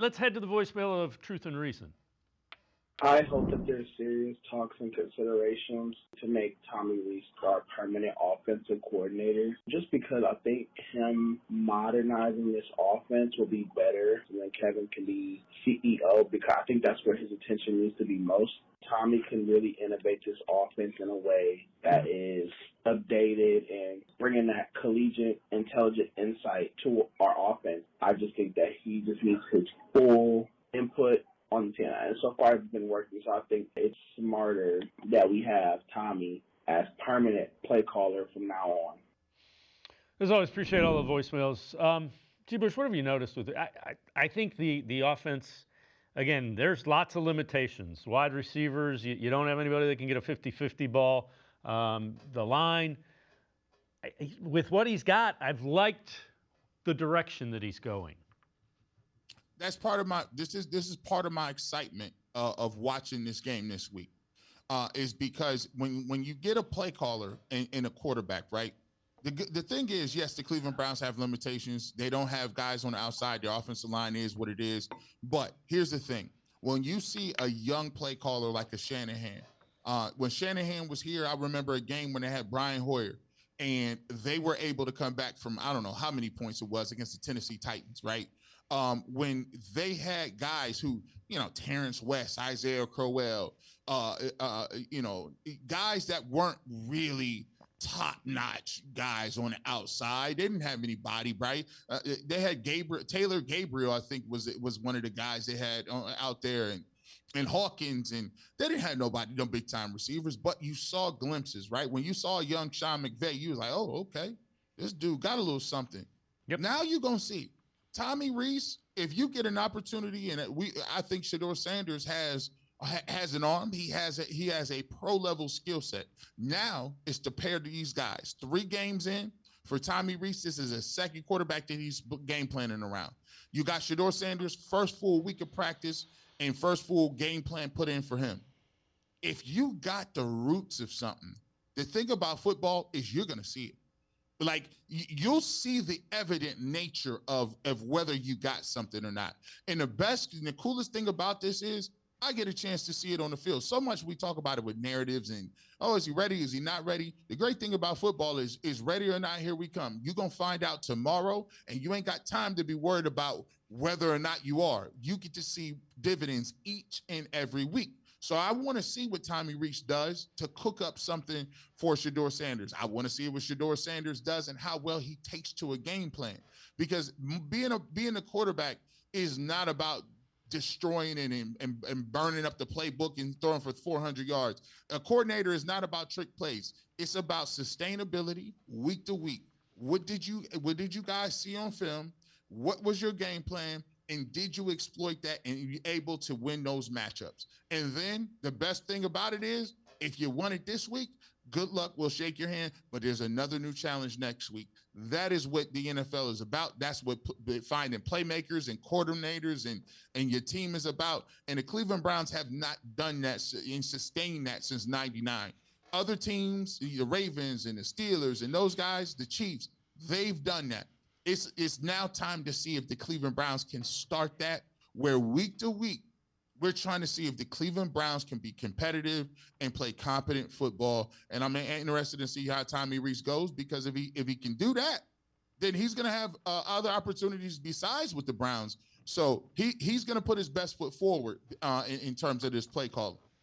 Let's head to the voicemail of Truth and Reason. I hope that there's serious talks and considerations to make Tommy Rees our permanent offensive coordinator, just because I think him modernizing this offense will be better than Kevin can be CEO, because I think that's where his attention needs to be most. Tommy can really innovate this offense in a way that is updated and bringing that collegiate, intelligent insight to our offense. I just think that he just needs his full input on the team. And so far it's been working, so I think it's smarter that we have Tommy as permanent play caller from now on. As always, appreciate all the voicemails. G. Bush, what have you noticed with it? I think the offense, again, there's lots of limitations. Wide receivers, you don't have anybody that can get a 50-50 ball. The line, with what he's got, I've liked the direction that he's going. That's part of my this is part of my excitement of watching this game this week, is because when you get a play caller and a quarterback, right? The thing is, yes, the Cleveland Browns have limitations. They don't have guys on the outside. Their offensive line is what it is. But here's the thing: when you see a young play caller like a Shanahan, when Shanahan was here, I remember a game when they had Brian Hoyer, and they were able to come back from I don't know how many points it was against the Tennessee Titans, right? When they had guys who, Terrence West, Isaiah Crowell, guys that weren't really top-notch guys on the outside. They didn't have anybody, right? They had Taylor Gabriel, I think, was one of the guys they had out there, and Hawkins, and they didn't have nobody, no big-time receivers, but you saw glimpses, right? When you saw a young Sean McVay, you was like, oh, okay, this dude got a little something. Yep. Now you're going to see Tommy Rees, if you get an opportunity, and I think Shedeur Sanders has an arm. He has a pro level skill set. Now it's to pair these guys. 3 games in for Tommy Rees. This is a second quarterback that he's game planning around. You got Shedeur Sanders' first full week of practice and first full game plan put in for him. If you got the roots of something, the thing about football is you're going to see it. Like, you'll see the evident nature of whether you got something or not. And the coolest thing about this is I get a chance to see it on the field. So much we talk about it with narratives and, oh, is he ready? Is he not ready? The great thing about football is ready or not, here we come. You're going to find out tomorrow, and you ain't got time to be worried about whether or not you are. You get to see dividends each and every week. So I want to see what Tommy Rees does to cook up something for Shedeur Sanders. I want to see what Shedeur Sanders does and how well he takes to a game plan. Because being a quarterback is not about destroying and burning up the playbook and throwing for 400 yards. A coordinator is not about trick plays. It's about sustainability week to week. What did you guys see on film? What was your game plan? And did you exploit that and be able to win those matchups? And then the best thing about it is, if you won it this week, good luck. We'll shake your hand. But there's another new challenge next week. That is what the NFL is about. That's what finding playmakers and coordinators and your team is about. And the Cleveland Browns have not done that and sustained that since '99. Other teams, the Ravens and the Steelers and those guys, the Chiefs, they've done that. It's now time to see if the Cleveland Browns can start that, where week to week we're trying to see if the Cleveland Browns can be competitive and play competent football. And I'm interested to see how Tommy Rees goes, because if he can do that, then he's going to have other opportunities besides with the Browns. So he's going to put his best foot forward in terms of this play call.